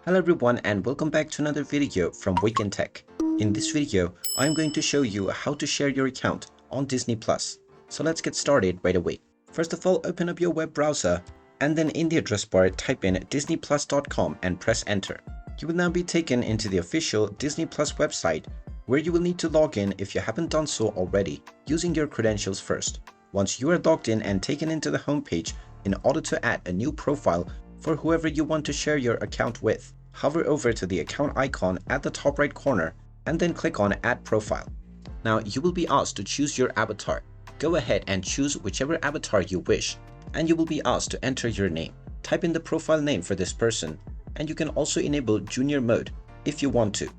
Hello everyone and welcome back to another video from Wake&Tech. In this video, I'm going to show you how to share your account on Disney+. So let's get started right away. First of all, open up your web browser and then in the address bar type in disneyplus.com and press enter. You will now be taken into the official Disney Plus website where you will need to log in if you haven't done so already using your credentials first. Once you are logged in and taken into the homepage, in order to add a new profile for whoever you want to share your account with, hover over to the account icon at the top right corner and then click on Add Profile. Now you will be asked to choose your avatar. Go ahead and choose whichever avatar you wish and you will be asked to enter your name. Type in the profile name for this person and you can also enable Junior mode if you want to.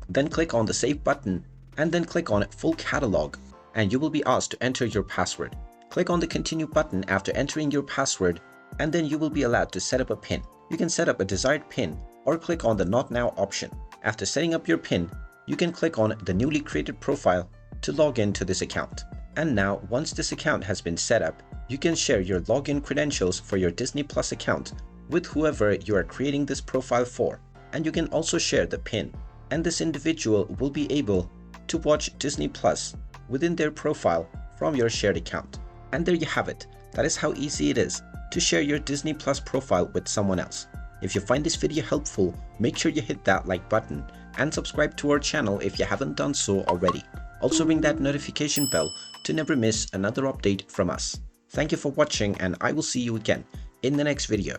Then click on the Save button and then click on Full Catalog and you will be asked to enter your password. Click on the Continue button after entering your password and then you will be allowed to set up a PIN. You can set up a desired PIN or click on the Not Now option. After setting up your PIN, you can click on the newly created profile to log in to this account. And now, once this account has been set up, you can share your login credentials for your Disney Plus account with whoever you are creating this profile for. And you can also share the PIN. And this individual will be able to watch Disney Plus within their profile from your shared account. And there you have it. That is how easy it is to share your Disney Plus profile with someone else. If you find this video helpful, make sure you hit that like button and subscribe to our channel if you haven't done so already. Also ring that notification bell to never miss another update from us. Thank you for watching and I will see you again in the next video.